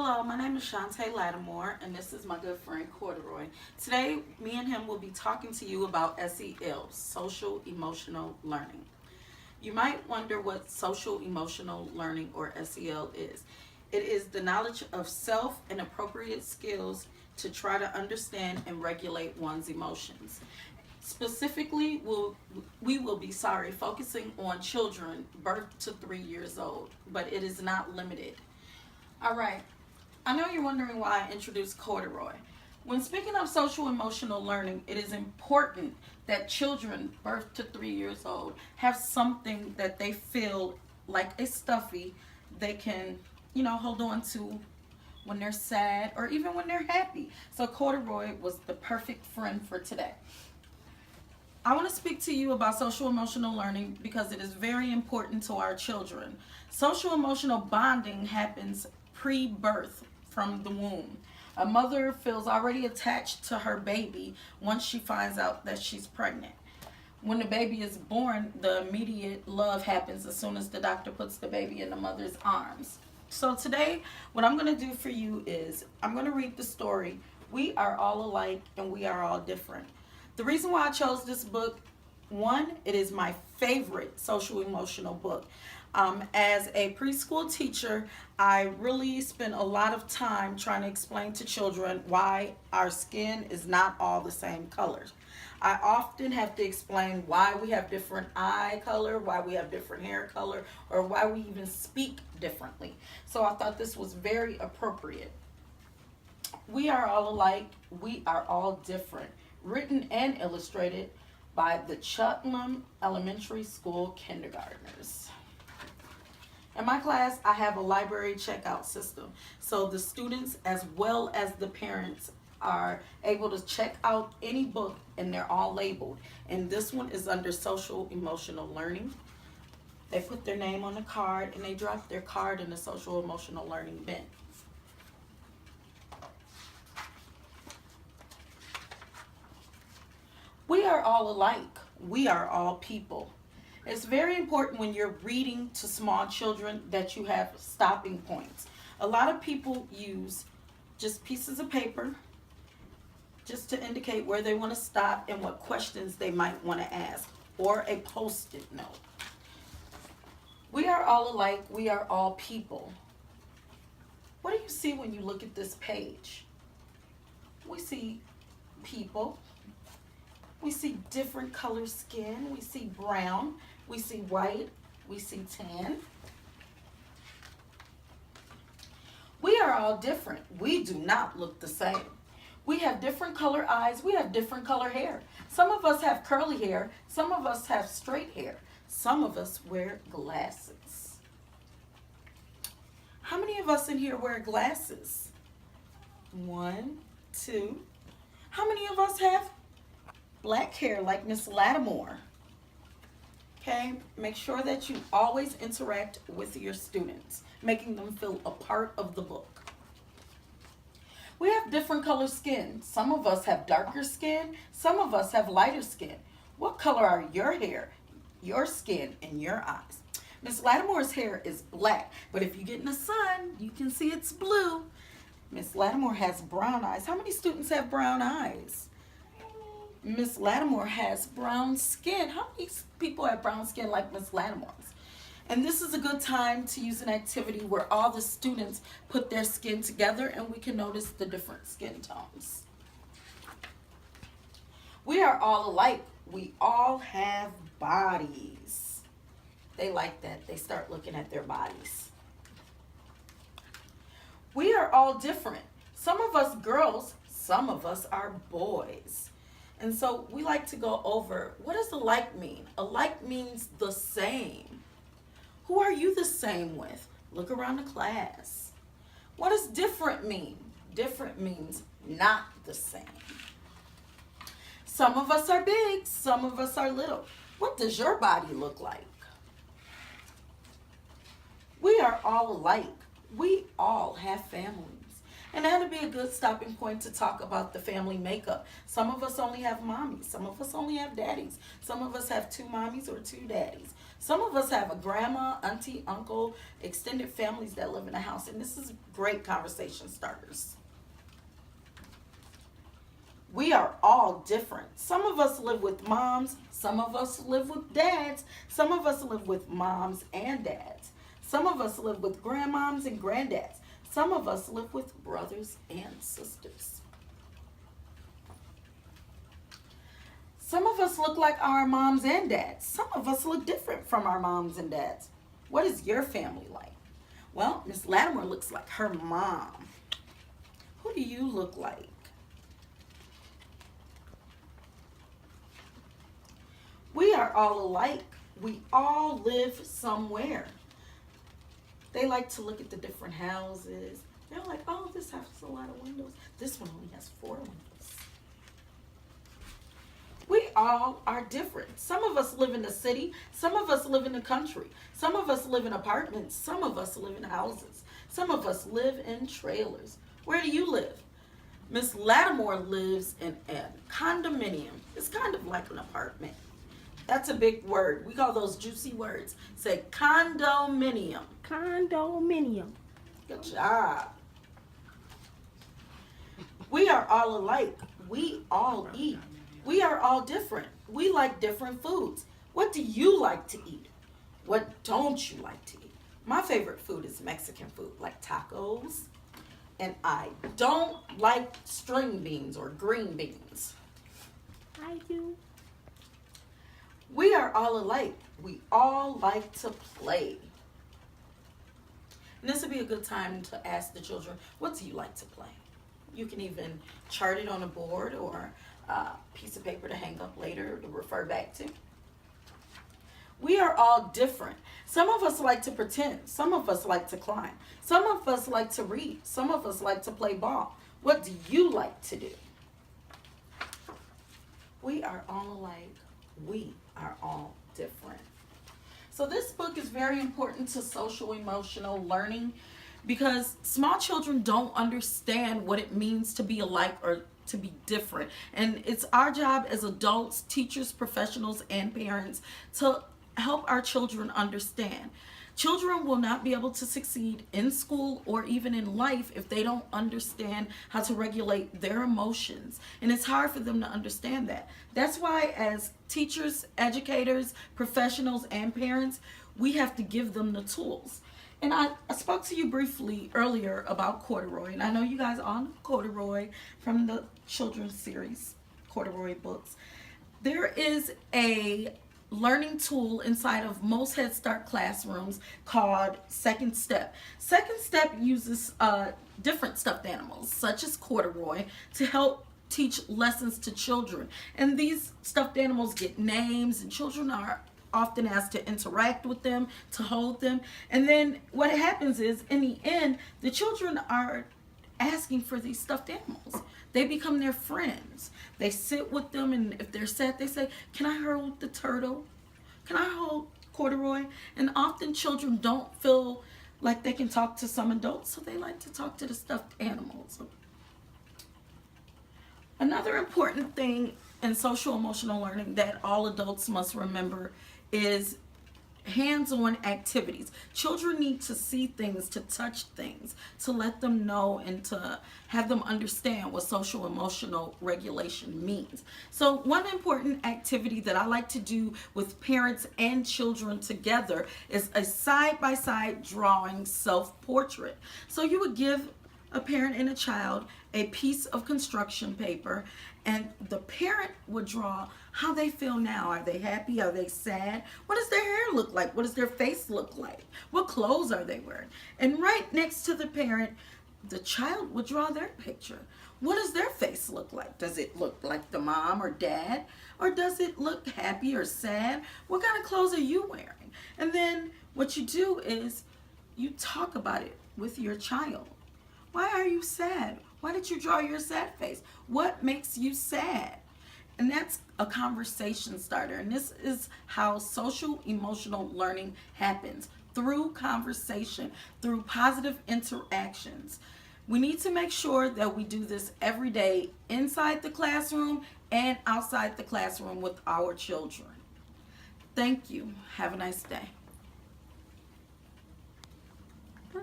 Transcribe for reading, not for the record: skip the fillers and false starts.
Hello, my name is Shantae Latimore, and this is my good friend Corduroy. Today, me and him will be talking to you about SEL, Social Emotional Learning. You might wonder what Social Emotional Learning, or SEL, is. It is the knowledge of self and appropriate skills to try to understand and regulate one's emotions. Specifically, we will be focusing on children birth to 3 years old, but it is not limited. All right, I know you're wondering why I introduced Corduroy. When speaking of social emotional learning, it is important that children birth to 3 years old have something that they feel like a stuffy they can, hold on to when they're sad or even when they're happy. So Corduroy was the perfect friend for today. I want to speak to you about social emotional learning because it is very important to our children. Social emotional bonding happens pre-birth from the womb. A mother feels already attached to her baby once she finds out that she's pregnant. When the baby is born, the immediate love happens as soon as the doctor puts the baby in the mother's arms. So today, what I'm going to do for you is I'm going to read the story, We Are All Alike and We Are All Different. The reason why I chose this book, one, it is my favorite social emotional book. As a preschool teacher, I really spend a lot of time trying to explain to children why our skin is not all the same colors. I often have to explain why we have different eye color, why we have different hair color, or why we even speak differently. So I thought this was very appropriate. We Are All Alike, We Are All Different. Written and illustrated by the Cheltenham Elementary School kindergartners. In my class, I have a library checkout system. So the students as well as the parents are able to check out any book and they're all labeled. And this one is under social emotional learning. They put their name on the card and they drop their card in the social emotional learning bin. We are all alike. We are all people. It's very important when you're reading to small children that you have stopping points. A lot of people use just pieces of paper just to indicate where they want to stop and what questions they might want to ask, or a post-it note. We are all alike. We are all people. What do you see when you look at this page? We see people. We see different color skin. We see brown. We see white. We see tan. We are all different. We do not look the same. We have different color eyes. We have different color hair. Some of us have curly hair. Some of us have straight hair. Some of us wear glasses. How many of us in here wear glasses? 1, 2. How many of us have black hair like Miss Latimore? Okay, make sure that you always interact with your students, making them feel a part of the book. We have different color skin. Some of us have darker skin. Some of us have lighter skin. What color are your hair, your skin, and your eyes? Miss Latimore's hair is black, but if you get in the sun, you can see it's blue. Miss Latimore has brown eyes. How many students have brown eyes? Miss Latimore has brown skin. How many people have brown skin like Miss Latimore's? And this is a good time to use an activity where all the students put their skin together and we can notice the different skin tones. We are all alike. We all have bodies. They like that. They start looking at their bodies. We are all different. Some of us girls, some of us are boys. And so we like to go over, what does alike mean? Alike means the same. Who are you the same with? Look around the class. What does different mean? Different means not the same. Some of us are big, some of us are little. What does your body look like? We are all alike. We all have families. And that'll be a good stopping point to talk about the family makeup. Some of us only have mommies. Some of us only have daddies. Some of us have 2 mommies or 2 daddies. Some of us have a grandma, auntie, uncle, extended families that live in a house, and this is great conversation starters. We are all different. Some of us live with moms, some of us live with dads, some of us live with moms and dads. Some of us live with grandmoms and granddads. Some of us live with brothers and sisters. Some of us look like our moms and dads. Some of us look different from our moms and dads. What is your family like? Well, Miss Latimore looks like her mom. Who do you look like? We are all alike. We all live somewhere. They like to look at the different houses. They're like, oh, this house has a lot of windows. This one only has 4 windows. We all are different. Some of us live in the city. Some of us live in the country. Some of us live in apartments. Some of us live in houses. Some of us live in trailers. Where do you live? Miss Latimore lives in a condominium. It's kind of like an apartment. That's a big word. We call those juicy words. Say condominium. Condominium. Good job. We are all alike. We all eat. We are all different. We like different foods. What do you like to eat? What don't you like to eat? My favorite food is Mexican food, like tacos. And I don't like string beans or green beans. I do. We are all alike. We all like to play. And this would be a good time to ask the children, what do you like to play? You can even chart it on a board or a piece of paper to hang up later to refer back to. We are all different. Some of us like to pretend. Some of us like to climb. Some of us like to read. Some of us like to play ball. What do you like to do? We are all alike. We are all different. So this book is very important to social emotional learning because small children don't understand what it means to be alike or to be different. And it's our job as adults, teachers, professionals, and parents to help our children understand. Children will not be able to succeed in school or even in life if they don't understand how to regulate their emotions. And it's hard for them to understand that. That's why as teachers, educators, professionals, and parents, we have to give them the tools. And I spoke to you briefly earlier about corduroy, and I know you guys all know corduroy from the children's series, corduroy books. There is a learning tool inside of most Head Start classrooms called Second Step. Second Step uses different stuffed animals, such as corduroy, to help teach lessons to children. And these stuffed animals get names, and children are often asked to interact with them, to hold them. And then what happens is, in the end, the children are asking for these stuffed animals. They become their friends. They sit with them, and if they're sad, they say, can I hold the turtle? Can I hold corduroy? And often children don't feel like they can talk to some adults, so they like to talk to the stuffed animals. Another important thing in social emotional learning that all adults must remember is hands-on activities. Children need to see things, to touch things, to let them know and to have them understand what social emotional regulation means. So one important activity that I like to do with parents and children together is a side-by-side drawing self-portrait. So you would give a parent and a child a piece of construction paper, and the parent would draw how they feel now. Are they happy? Are they sad? What does their hair look like? What does their face look like? What clothes are they wearing? And right next to the parent, the child would draw their picture. What does their face look like? Does it look like the mom or dad? Or does it look happy or sad? What kind of clothes are you wearing? And then what you do is you talk about it with your child. Why are you sad? Why did you draw your sad face? What makes you sad? And that's a conversation starter. And this is how social emotional learning happens, through conversation, through positive interactions. We need to make sure that we do this every day inside the classroom and outside the classroom with our children. Thank you. Have a nice day. Bye.